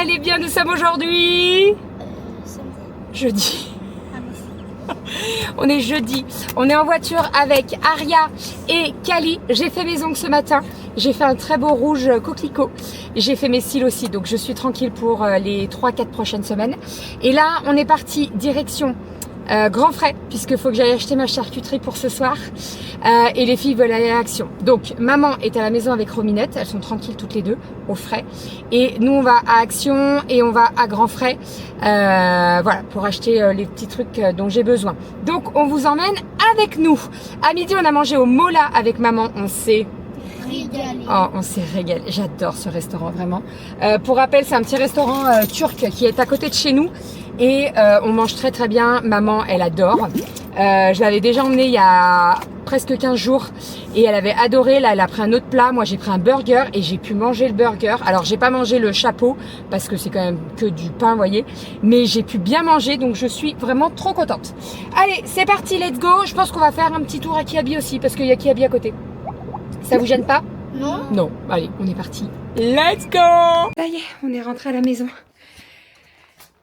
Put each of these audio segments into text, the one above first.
allez bien? Nous sommes aujourd'hui jeudi. On est jeudi. On est en voiture avec Aria et Kali. J'ai fait mes ongles ce matin. J'ai fait un très beau rouge coquelicot. J'ai fait mes cils aussi. Donc je suis tranquille pour les 3-4 prochaines semaines. Et là, on est parti direction Grand Frais, puisqu'il faut que j'aille acheter ma charcuterie pour ce soir. Et les filles veulent aller à Action. Donc maman est à la maison avec Rominette. Elles sont tranquilles toutes les deux au frais. Et nous on va à Action et on va à Grand Frais. Voilà, pour acheter les petits trucs dont j'ai besoin. Donc on vous emmène avec nous. À midi on a mangé au Mola avec maman. On s'est régalé. Oh, on s'est régalé. J'adore ce restaurant vraiment. Pour rappel, c'est un petit restaurant turc qui est à côté de chez nous. Et on mange très très bien. Maman, elle adore. Je l'avais déjà emmenée il y a presque 15 jours et elle avait adoré. Là, elle a pris un autre plat. Moi, j'ai pris un burger et j'ai pu manger le burger. Alors, j'ai pas mangé le chapeau parce que c'est quand même que du pain, vous voyez. Mais j'ai pu bien manger, donc je suis vraiment trop contente. Allez, c'est parti, let's go. Je pense qu'on va faire un petit tour à Kiabi aussi parce qu'il y a Kiabi à côté. Ça vous gêne pas? Non. Non. Allez, on est parti. Let's go. Ça y est, on est rentré à la maison.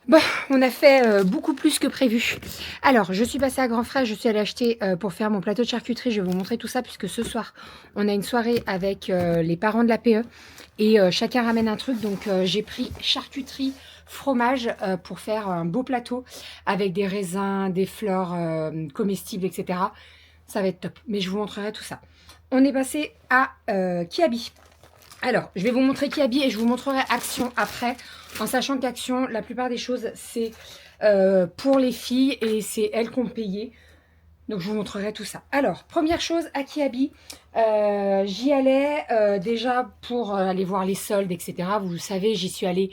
Bon, on a fait beaucoup plus que prévu. Alors, je suis passée à Grand Frais, je suis allée acheter pour faire mon plateau de charcuterie. Je vais vous montrer tout ça puisque ce soir, on a une soirée avec les parents de la PE et chacun ramène un truc. Donc, j'ai pris charcuterie, fromage pour faire un beau plateau avec des raisins, des fleurs comestibles, etc. Ça va être top, mais je vous montrerai tout ça. On est passé à Kiabi. Alors, je vais vous montrer Kiabi et je vous montrerai Action après, en sachant qu'Action, la plupart des choses, c'est pour les filles et c'est elles qui ont payé. Donc, je vous montrerai tout ça. Alors, première chose, à Kiabi, j'y allais déjà pour aller voir les soldes, etc. Vous savez, j'y suis allée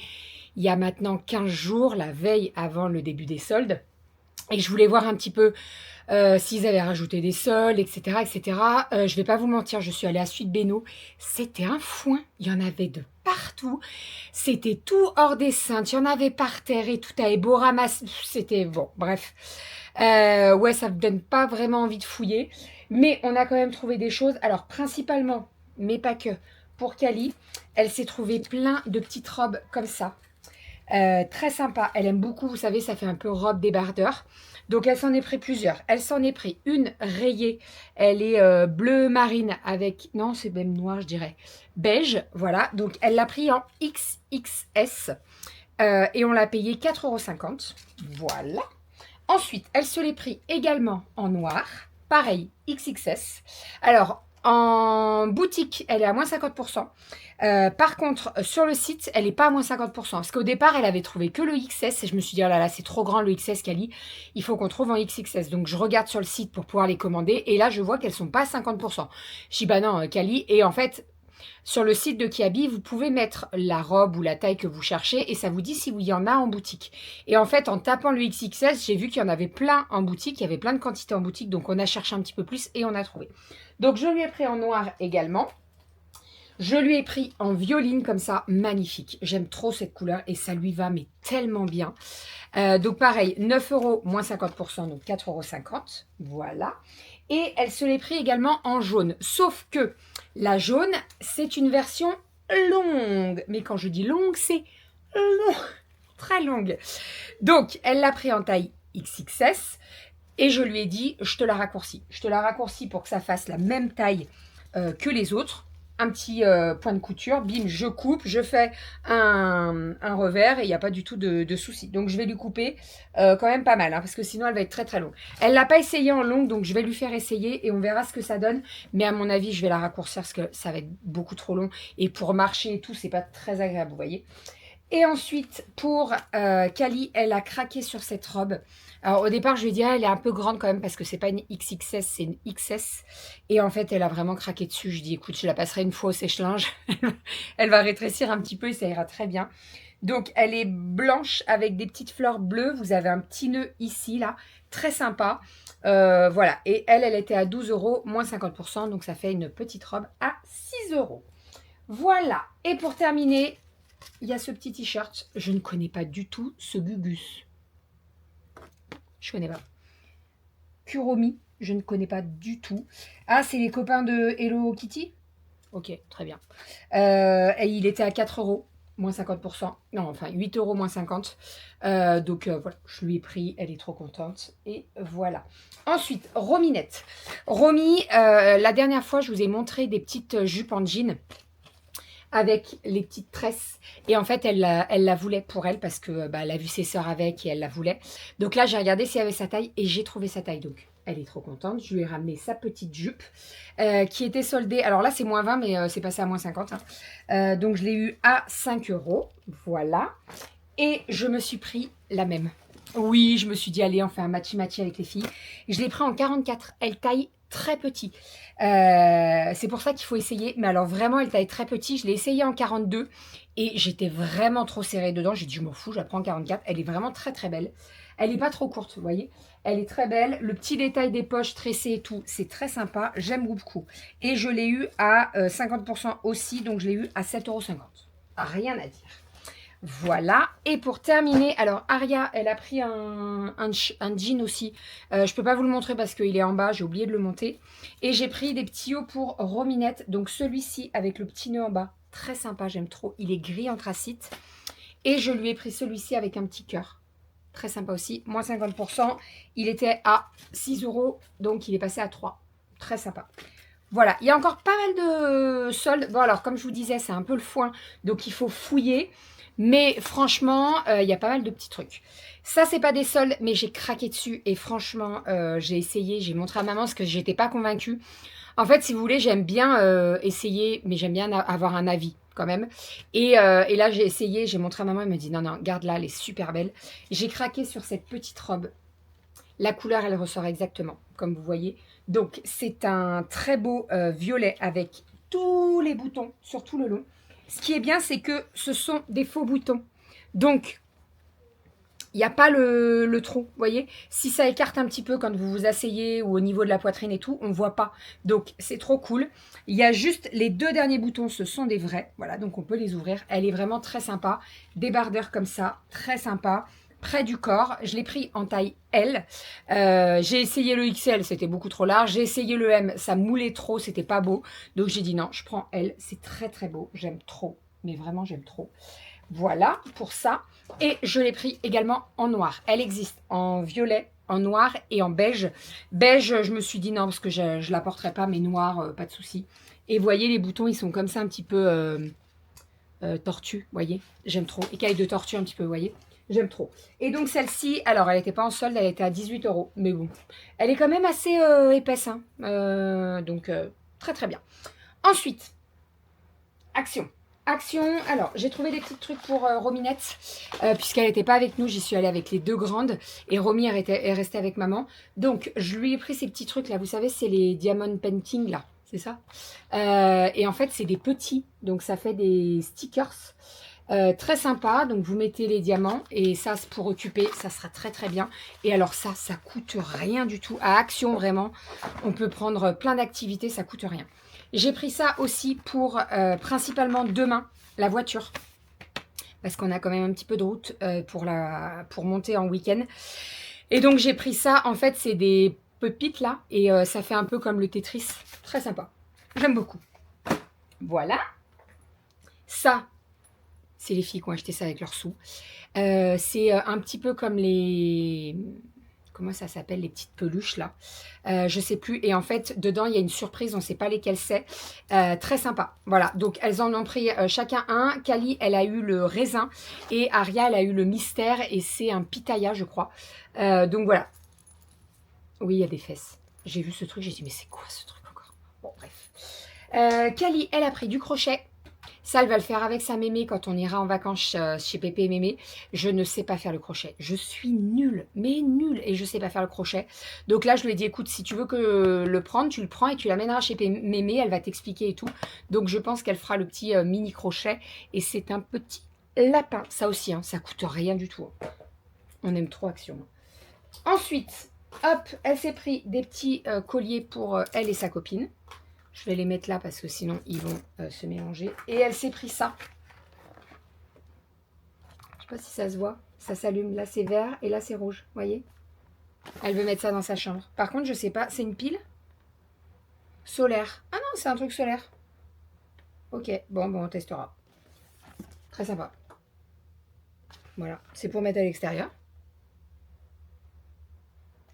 il y a maintenant 15 jours, la veille avant le début des soldes. Et je voulais voir un petit peu s'ils avaient rajouté des soldes, etc. etc. Je vais pas vous mentir, je suis allée à Suite Bénaud. C'était un foin. Il y en avait de partout. C'était tout hors des cintres. Il y en avait par terre et tout avait beau ramasser. C'était bon, bref. Ouais, ça ne me donne pas vraiment envie de fouiller. Mais on a quand même trouvé des choses. Alors, principalement, mais pas que, pour Kali, elle s'est trouvée plein de petites robes comme ça. Très sympa, elle aime beaucoup, vous savez, ça fait un peu robe débardeur. Donc elle s'en est pris plusieurs. Elle s'en est pris une rayée, elle est bleu marine avec, non c'est même noir je dirais, beige, voilà. Donc elle l'a pris en XXS et on l'a payé 4,50 €, voilà. Ensuite, elle se l'est pris également en noir, pareil, XXS. Alors, en boutique, elle est à moins 50%. Par contre, sur le site, elle n'est pas à moins 50%. Parce qu'au départ, elle avait trouvé que le XS. Et je me suis dit, oh là là, c'est trop grand le XS, Kali. Il faut qu'on trouve en XXS. Donc, je regarde sur le site pour pouvoir les commander. Et là, je vois qu'elles ne sont pas à 50%. Je dis, bah non, Kali. Et en fait, sur le site de Kiabi, vous pouvez mettre la robe ou la taille que vous cherchez et ça vous dit si il y en a en boutique. Et en fait, en tapant le XXS, j'ai vu qu'il y en avait plein en boutique, il y avait plein de quantités en boutique, donc on a cherché un petit peu plus et on a trouvé. Donc je lui ai pris en noir également. Je lui ai pris en violine comme ça, magnifique. J'aime trop cette couleur et ça lui va mais tellement bien. Donc pareil, 9 € moins 50%, donc 4,50 €. Voilà. Et elle se l'est pris également en jaune. Sauf que la jaune, c'est une version longue. Mais quand je dis longue, c'est long, très longue. Donc, elle l'a pris en taille XXS. Et je lui ai dit, je te la raccourcis. Je te la raccourcis pour que ça fasse la même taille que les autres. Un petit point de couture, bim, je coupe, je fais un revers et il n'y a pas du tout de souci. Donc je vais lui couper quand même pas mal, hein, parce que sinon elle va être très très longue. Elle ne l'a pas essayé en longue, donc je vais lui faire essayer et on verra ce que ça donne. Mais à mon avis, je vais la raccourcir parce que ça va être beaucoup trop long. Et pour marcher et tout, c'est pas très agréable, vous voyez. Et ensuite, pour Kali, elle a craqué sur cette robe. Alors au départ, je lui ai dit, ah, elle est un peu grande quand même parce que c'est pas une XXS, c'est une XS. Et en fait, elle a vraiment craqué dessus. Je dis, écoute, je la passerai une fois au sèche-linge. Elle va rétrécir un petit peu et ça ira très bien. Donc, elle est blanche avec des petites fleurs bleues. Vous avez un petit nœud ici, là. Très sympa. Voilà. Et elle était à 12 € moins 50%. Donc, ça fait une petite robe à 6 €. Voilà. Et pour terminer, il y a ce petit t-shirt. Je ne connais pas du tout ce Gugus. Je connais pas. Kuromi, je ne connais pas du tout. Ah, c'est les copains de Hello Kitty? Ok, très bien. Et il était à 4 €. moins 50%. Non, enfin 8 euros moins 50. Donc voilà, je lui ai pris, elle est trop contente. Et voilà. Ensuite, Rominette. Romy, la dernière fois, je vous ai montré des petites jupes en jean avec les petites tresses. Et en fait, elle la voulait pour elle parce que elle a vu ses sœurs avec et elle la voulait. Donc là, j'ai regardé s'il y avait sa taille et j'ai trouvé sa taille. Donc, elle est trop contente. Je lui ai ramené sa petite jupe qui était soldée. Alors là, c'est moins 20, mais c'est passé à moins 50. Hein. Donc, je l'ai eu à 5 euros. Voilà. Et je me suis pris la même. Oui, je me suis dit, allez, on fait un matchy-matchy avec les filles. Je l'ai pris en 44. Elle taille très petit. C'est pour ça qu'il faut essayer. Mais alors vraiment, elle taille très petit. Je l'ai essayé en 42 et j'étais vraiment trop serrée dedans. J'ai dit, je m'en fous, je la prends en 44. Elle est vraiment très très belle. Elle n'est pas trop courte, vous voyez. Elle est très belle. Le petit détail des poches tressées et tout, c'est très sympa. J'aime beaucoup. Et je l'ai eu à 50% aussi. Donc, je l'ai eu à 7,50 €. Rien à dire. Voilà. Et pour terminer, alors Aria, elle a pris un jean aussi. Je ne peux pas vous le montrer parce qu'il est en bas. J'ai oublié de le monter. Et j'ai pris des petits hauts pour Rominette. Donc celui-ci avec le petit nœud en bas. Très sympa, j'aime trop. Il est gris anthracite. Et je lui ai pris celui-ci avec un petit cœur. Très sympa aussi. Moins 50%. Il était à 6 €. Donc il est passé à 3. Très sympa. Voilà. Il y a encore pas mal de soldes. Bon alors, comme je vous disais, c'est un peu le foin. Donc il faut fouiller. Mais franchement, il y a pas mal de petits trucs. Ça, c'est pas des soldes, mais j'ai craqué dessus. Et franchement, j'ai essayé, j'ai montré à maman parce que j'étais pas convaincue. En fait, si vous voulez, j'aime bien essayer, mais j'aime bien avoir un avis quand même. Et là, j'ai essayé, j'ai montré à maman, elle me dit non, non, garde-la, elle est super belle. J'ai craqué sur cette petite robe. La couleur, elle ressort exactement, comme vous voyez. Donc, c'est un très beau violet avec tous les boutons sur tout le long. Ce qui est bien, c'est que ce sont des faux boutons. Donc, il n'y a pas le trou, vous voyez. Si ça écarte un petit peu quand vous vous asseyez ou au niveau de la poitrine et tout, on ne voit pas. Donc, c'est trop cool. Il y a juste les 2 derniers boutons, ce sont des vrais. Voilà, donc on peut les ouvrir. Elle est vraiment très sympa. Débardeur comme ça, très sympa. Près du corps, je l'ai pris en taille L. J'ai essayé le XL, c'était beaucoup trop large. J'ai essayé le M, ça moulait trop, c'était pas beau. Donc j'ai dit non, je prends L, c'est très très beau. J'aime trop, mais vraiment j'aime trop. Voilà pour ça. Et je l'ai pris également en noir. Elle existe en violet, en noir et en beige. Beige, je me suis dit non, parce que je ne la porterai pas, mais noir, pas de souci. Et vous voyez, les boutons, ils sont comme ça un petit peu tortus, vous voyez. J'aime trop. Écailles de tortue un petit peu, vous voyez. J'aime trop. Et donc celle-ci, alors elle n'était pas en solde, elle était à 18 €. Mais bon, elle est quand même assez épaisse. Hein. Donc très très bien. Ensuite, Action. Action, alors j'ai trouvé des petits trucs pour Rominette, puisqu'elle n'était pas avec nous, j'y suis allée avec les 2 grandes, et Romy est restée avec maman. Donc je lui ai pris ces petits trucs là, vous savez, c'est les diamond painting là, c'est ça. Et en fait c'est des petits, donc ça fait des stickers. Très sympa, donc vous mettez les diamants et ça pour occuper, ça sera très très bien. Et alors ça coûte rien du tout. À Action vraiment, on peut prendre plein d'activités, ça coûte rien. J'ai pris ça aussi pour principalement demain, la voiture. Parce qu'on a quand même un petit peu de route pour monter en week-end. Et donc j'ai pris ça, en fait c'est des pépites là. Et ça fait un peu comme le Tetris, très sympa. J'aime beaucoup. Voilà. Ça, c'est les filles qui ont acheté ça avec leurs sous. C'est un petit peu comme les... Comment ça s'appelle, les petites peluches là. Je sais plus. Et en fait, dedans, il y a une surprise. On ne sait pas lesquelles c'est. Très sympa. Voilà. Donc, elles en ont pris chacun un. Kali, elle a eu le raisin. Et Aria, elle a eu le mystère. Et c'est un pitaya, je crois. Donc, voilà. Oui, il y a des fesses. J'ai vu ce truc. J'ai dit, mais c'est quoi ce truc encore? Bon, bref. Kali, elle a pris du crochet. Ça, elle va le faire avec sa mémé quand on ira en vacances chez Pépé et Mémé. Je ne sais pas faire le crochet. Je suis nulle, mais nulle. Et je ne sais pas faire le crochet. Donc là, je lui ai dit, écoute, si tu veux que le prendre, tu le prends et tu l'amèneras chez Mémé. Elle va t'expliquer et tout. Donc je pense qu'elle fera le petit mini crochet. Et c'est un petit lapin. Ça aussi, hein, ça coûte rien du tout. Hein. On aime trop Action. Ensuite, hop, elle s'est pris des petits colliers pour elle et sa copine. Je vais les mettre là parce que sinon ils vont se mélanger. Et elle s'est pris ça. Je sais pas si ça se voit. Ça s'allume. Là c'est vert et là c'est rouge. Vous voyez? Elle veut mettre ça dans sa chambre. Par contre je sais pas. C'est une pile solaire. Ah non, c'est un truc solaire. Ok. Bon, on testera. Très sympa. Voilà, c'est pour mettre à l'extérieur.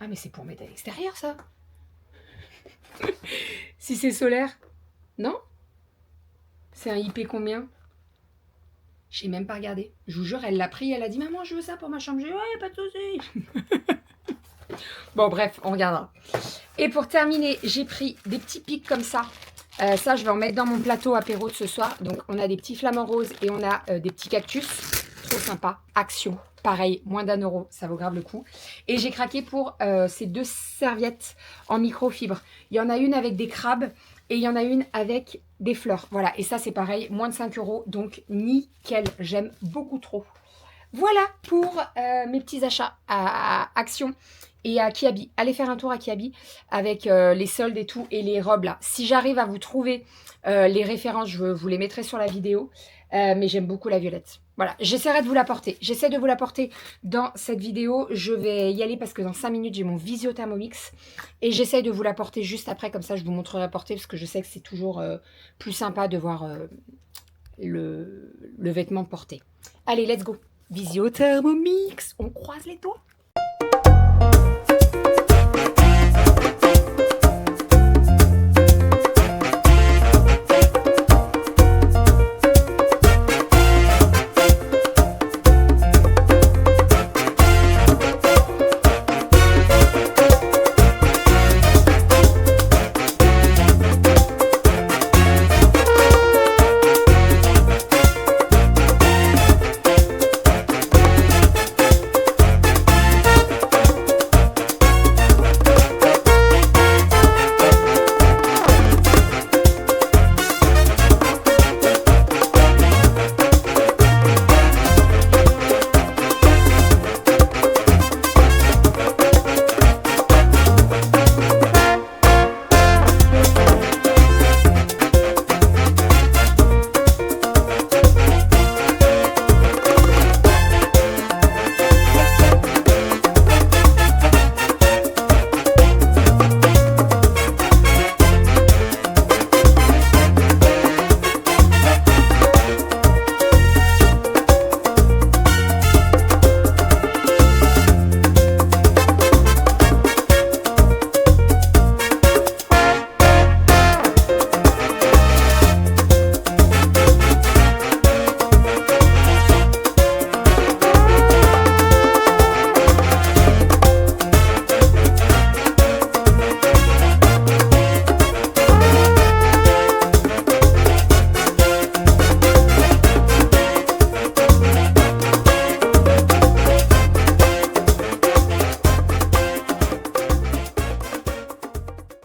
Ah, mais c'est pour mettre à l'extérieur, ça. Si c'est solaire. Non? C'est un IP combien? J'ai même pas regardé. Je vous jure, elle l'a pris, elle a dit, maman, je veux ça pour ma chambre. J'ai dit, ouais, pas de soucis. Bon, bref, on regardera. Et pour terminer, j'ai pris des petits pics comme ça. Ça, je vais en mettre dans mon plateau apéro de ce soir. Donc, on a des petits flamants roses et on a des petits cactus. Trop sympa. Action. Pareil, moins d'1 euro. Ça vaut grave le coup. Et j'ai craqué pour ces 2 serviettes en microfibre. Il y en a une avec des crabes et il y en a une avec des fleurs. Voilà. Et ça, c'est pareil, moins de 5 euros. Donc, nickel. J'aime beaucoup trop. Voilà pour mes petits achats à Action et à Kiabi. Allez faire un tour à Kiabi avec les soldes et tout et les robes là. Si j'arrive à vous trouver les références, je vous les mettrai sur la vidéo. Mais j'aime beaucoup la violette. Voilà, j'essaierai de vous la porter. J'essaie de vous la porter dans cette vidéo. Je vais y aller parce que dans 5 minutes, j'ai mon Visio Thermomix. Et j'essaie de vous la porter juste après. Comme ça, je vous montrerai la porter parce que je sais que c'est toujours plus sympa de voir le vêtement porté. Allez, let's go. Visio Thermomix, on croise les doigts.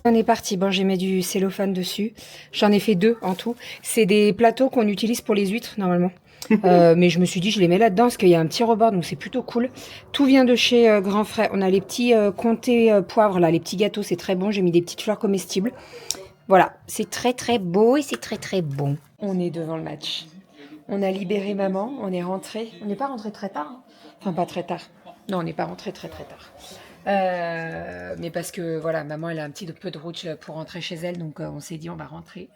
On est parti. Bon, j'ai mis du cellophane dessus. J'en ai fait 2 en tout. C'est des plateaux qu'on utilise pour les huîtres normalement. Mais je me suis dit, je les mets là-dedans parce qu'il y a un petit rebord, donc c'est plutôt cool. Tout vient de chez Grand Frais. On a les petits comtés poivres, là, les petits gâteaux, c'est très bon. J'ai mis des petites fleurs comestibles. Voilà, c'est très très beau et c'est très très bon. On est devant le match. On a libéré maman, on est rentré. On n'est pas rentré très tard. Hein. Enfin, pas très tard. Non, on n'est pas rentré très très tard. Mais parce que voilà, maman elle a un petit peu de route pour rentrer chez elle, donc on s'est dit on va rentrer.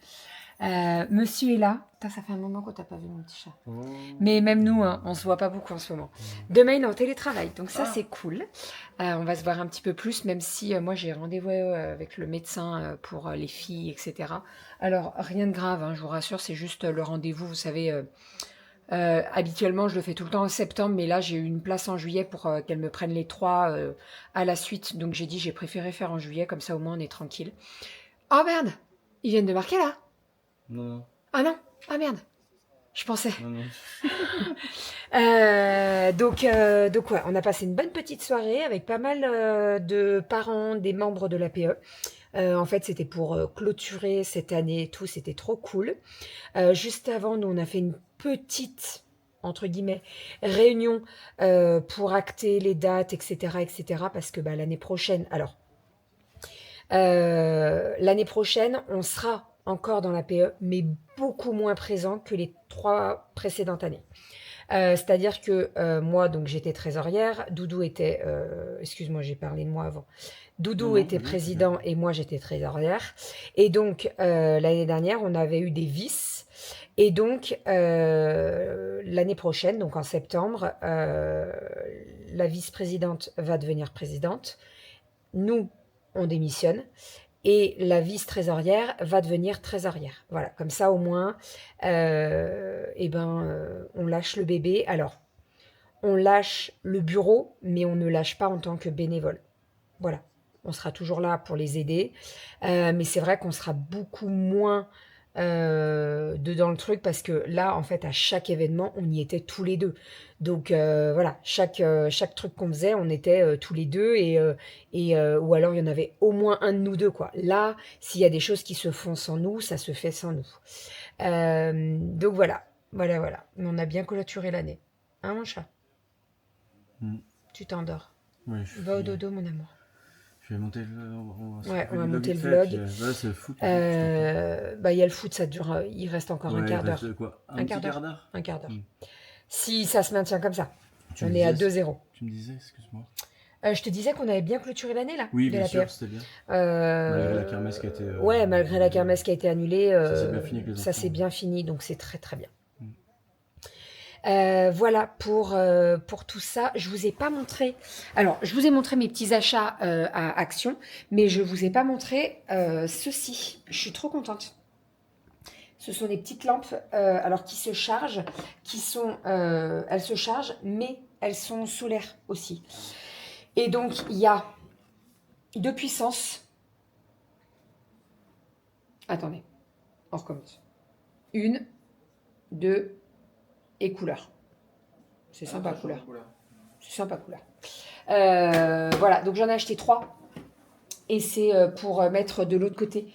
Monsieur est là. Putain, ça fait un moment qu'on t'a pas vu mon petit chat. Oh. Mais même nous, hein, on se voit pas beaucoup en ce moment. Demain il est en télétravail, donc ça c'est cool. On va se voir un petit peu plus, même si moi j'ai rendez-vous avec le médecin pour les filles, etc. Alors rien de grave, hein, je vous rassure, c'est juste le rendez-vous, vous savez. Habituellement, je le fais tout le temps en septembre, mais là, j'ai eu une place en juillet pour qu'elles me prennent les 3 à la suite. Donc, j'ai dit, j'ai préféré faire en juillet, comme ça, au moins, on est tranquille. Oh merde! Ils viennent de marquer là? Non. Ah non? Ah merde! Je pensais. Non, non. Donc ouais, on a passé une bonne petite soirée avec pas mal de parents, des membres de l'APE. En fait, c'était pour clôturer cette année et tout, c'était trop cool. Juste avant, nous, on a fait une petite, entre guillemets, réunion pour acter les dates, etc., parce que l'année prochaine, l'année prochaine, on sera encore dans l'APE, mais beaucoup moins présent que les 3 précédentes années. C'est-à-dire que moi, donc j'étais trésorière, Doudou était, excuse-moi, j'ai parlé de moi avant. Doudou était président et moi j'étais trésorière. Et donc l'année dernière, on avait eu des vices. Et donc, l'année prochaine, donc en septembre, la vice-présidente va devenir présidente. Nous, on démissionne. Et la vice-trésorière va devenir trésorière. Voilà, comme ça au moins, on lâche le bébé. Alors, on lâche le bureau, mais on ne lâche pas en tant que bénévole. Voilà, on sera toujours là pour les aider. Mais c'est vrai qu'on sera beaucoup moins dedans le truc parce que là, en fait, à chaque événement, on y était tous les deux. Donc voilà, chaque truc qu'on faisait, on était tous les deux ou alors il y en avait au moins un de nous deux, quoi. Là, s'il y a des choses qui se font sans nous, ça se fait sans nous. Donc voilà, voilà. On a bien clôturé l'année. Hein, mon chat? Tu t'endors. Ouais, Va au dodo, mon amour. Je vais monter Ouais, on va monter le vlog. Ouais, c'est le foot. Il y a le foot, ça dure. Il reste encore un quart d'heure. Quoi, Un quart d'heure. d'heure. Un quart d'heure. Si ça se maintient comme ça. Tu On me est à disais- 2-0. Tu me disais, excuse-moi. Je te disais qu'on avait bien clôturé l'année là. Oui, de bien la sûr, PF. c'était bien. Malgré la kermesse qui a été, ouais, malgré la kermesse qui a été annulée, ça s'est bien fini avec les ça enfants. s'est bien fini, donc c'est très très bien. Mm. Voilà pour tout ça. Je vous ai pas montré. Alors, je vous ai montré mes petits achats à Action, mais je vous ai pas montré ceci. Je suis trop contente. Ce sont des petites lampes, alors qui se chargent, elles se chargent, mais elles sont solaires aussi. Et donc il y a deux puissances. Attendez, on recommence. 1, 2 et couleur. C'est sympa couleur. C'est sympa couleur. Voilà, donc j'en ai acheté 3. Et c'est pour mettre de l'autre côté,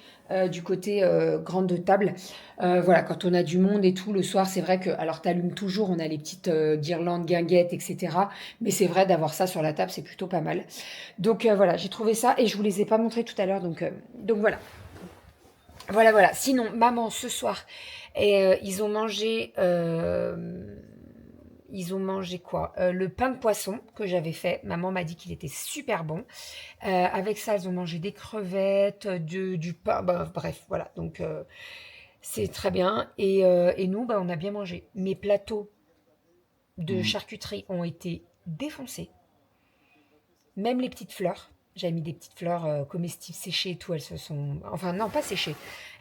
du côté grande de table. Voilà, quand on a du monde et tout, le soir, c'est vrai que, alors t'allumes toujours, on a les petites guirlandes, guinguettes, etc. Mais c'est vrai d'avoir ça sur la table, c'est plutôt pas mal. Donc voilà, j'ai trouvé ça et je vous les ai pas montrés tout à l'heure, donc voilà. Voilà. Sinon, maman, ce soir, ils ont mangé quoi? Le pain de poisson que j'avais fait. Maman m'a dit qu'il était super bon. Avec ça, ils ont mangé des crevettes, du pain. Bref, voilà. Donc, c'est très bien. Et nous, on a bien mangé. Mes plateaux de charcuterie ont été défoncés. Même les petites fleurs. J'avais mis des petites fleurs comestibles séchées et tout. Elles se sont... Enfin, non, pas séchées.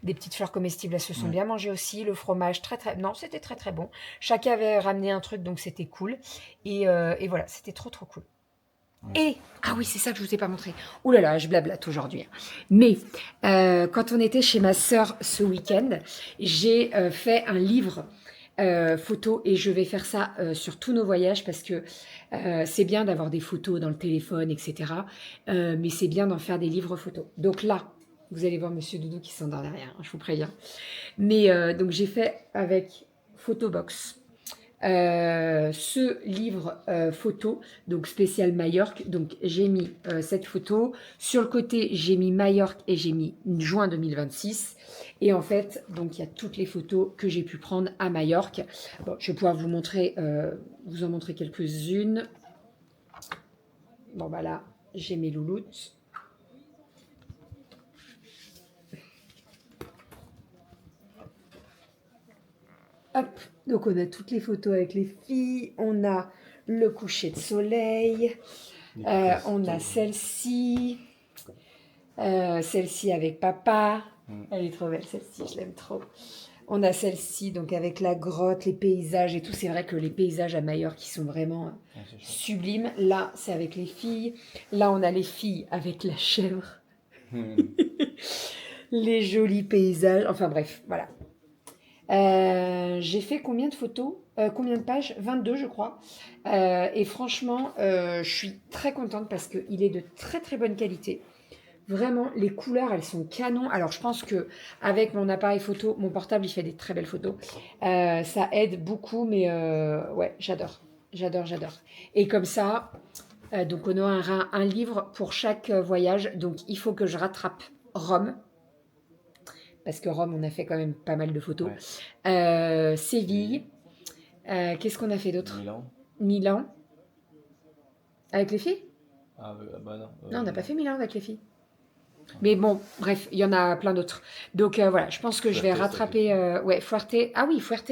Des petites fleurs comestibles, elles se sont bien mangées aussi. Le fromage, très... Non, c'était très, très bon. Chacun avait ramené un truc, donc c'était cool. Et voilà, c'était trop, trop cool. Et, ah oui, c'est ça que je vous ai pas montré. Ouh là là, je blablate aujourd'hui. Mais, quand on était chez ma sœur ce week-end, j'ai fait un livre photo et je vais faire ça sur tous nos voyages parce que c'est bien d'avoir des photos dans le téléphone, etc. Mais c'est bien d'en faire des livres photos. Donc là, vous allez voir Monsieur Doudou qui s'endort derrière, hein, je vous préviens. Mais donc j'ai fait avec Photobox. Ce livre photo, donc spécial Majorque. Donc j'ai mis cette photo. Sur le côté, j'ai mis Majorque et j'ai mis juin 2026. Et en fait, donc il y a toutes les photos que j'ai pu prendre à Majorque. Bon, je vais pouvoir vous en montrer quelques-unes. Bon bah là, j'ai mes louloutes. Hop, donc on a toutes les photos avec les filles, on a le coucher de soleil, on a celle-ci avec papa, elle est trop belle celle-ci, je l'aime trop. On a celle-ci donc avec la grotte, les paysages et tout, c'est vrai que les paysages à Majorque qui sont vraiment sublimes. Là c'est avec les filles, là on a les filles avec la chèvre, les jolis paysages, enfin bref, voilà. J'ai fait combien de pages? 22 je crois. Et franchement, je suis très contente parce qu'il est de très très bonne qualité. Vraiment, les couleurs, elles sont canon. Alors, je pense que avec mon appareil photo, mon portable, il fait des très belles photos. Ça aide beaucoup, mais ouais, j'adore. Et comme ça, donc on aura un livre pour chaque voyage. Donc, il faut que je rattrape Rome. Parce que Rome, on a fait quand même pas mal de photos. Ouais. Séville. Qu'est-ce qu'on a fait d'autre? Milan. Avec les filles? Ah bah non. Non, on n'a pas fait Milan avec les filles. Mais bon, bref, il y en a plein d'autres. Donc voilà, je pense que je vais Fuerte, ça rattraper... ouais, Fuerte. Ah oui, Fuerte.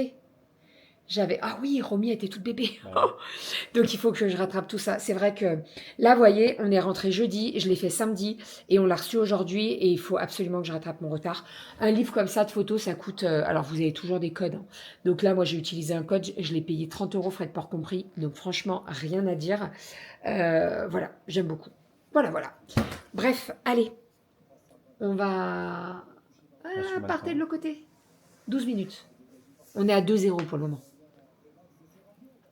Ah oui, Romy était toute bébé. Bah Donc il faut que je rattrape tout ça. C'est vrai que là, vous voyez, on est rentré jeudi, je l'ai fait samedi et on l'a reçu aujourd'hui et il faut absolument que je rattrape mon retard. Un livre comme ça de photos, ça coûte... alors vous avez toujours des codes, hein. Donc là, moi, j'ai utilisé un code, je l'ai payé 30 € frais de port compris. Donc franchement, rien à dire. Voilà, j'aime beaucoup. Voilà, voilà. Bref, allez. On va... je suis mal partez temps. de l'autre côté. 12 minutes. On est à 2-0 pour le moment.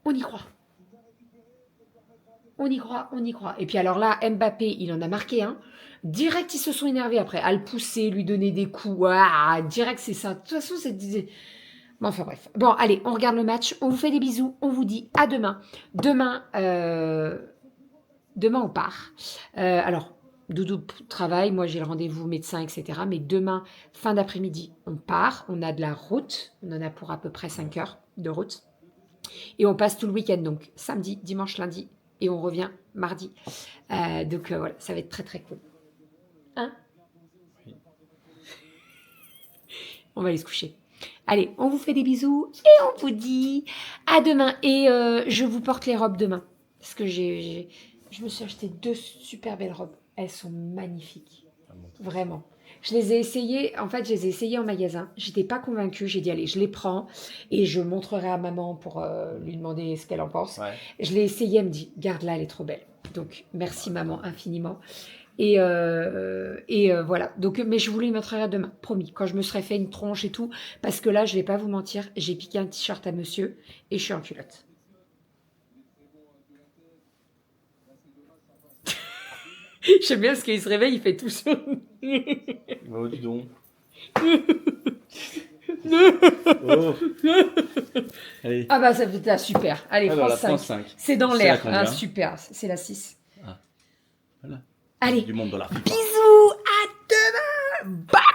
On y croit. On y croit, on y croit. Et puis alors là, Mbappé, il en a marqué un. Direct, ils se sont énervés après. À le pousser, lui donner des coups. Ah, direct, c'est ça. De toute façon, c'est... Bon, enfin bref. Bon, allez, on regarde le match. On vous fait des bisous. On vous dit à demain. Demain, on part. Alors, Doudou travaille. Moi, j'ai le rendez-vous médecin, etc. Mais demain, fin d'après-midi, on part. On a de la route. On en a pour à peu près 5 heures de route. Et on passe tout le week-end. Donc, samedi, dimanche, lundi. Et on revient mardi. Donc voilà, ça va être très très cool. Hein? Oui. On va aller se coucher. Allez, on vous fait des bisous et on vous dit à demain. Et je vous porte les robes demain. Parce que je me suis acheté 2 super belles robes. Elles sont magnifiques. Vraiment. Je les ai essayées, en fait, je les ai essayées en magasin. J'étais pas convaincue. J'ai dit, allez, je les prends et je montrerai à maman pour lui demander ce qu'elle en pense. Ouais. Je l'ai essayée, elle me dit, garde-la, elle est trop belle. Donc, merci maman infiniment. Et voilà. Donc, mais je vous les montrerai demain, promis, quand je me serai fait une tronche et tout. Parce que là, je vais pas vous mentir, j'ai piqué un t-shirt à monsieur et je suis en culotte. J'aime bien parce qu'il se réveille, il fait tout ça. Oh, dis donc. Oh. Allez. Ah bah ça fait super. Allez, Alors, France la 5. France 5. C'est dans C'est l'air. la combien? Super, c'est la 6. Voilà. Allez, Du monde dans la FIFA. bisous, à demain. Bye.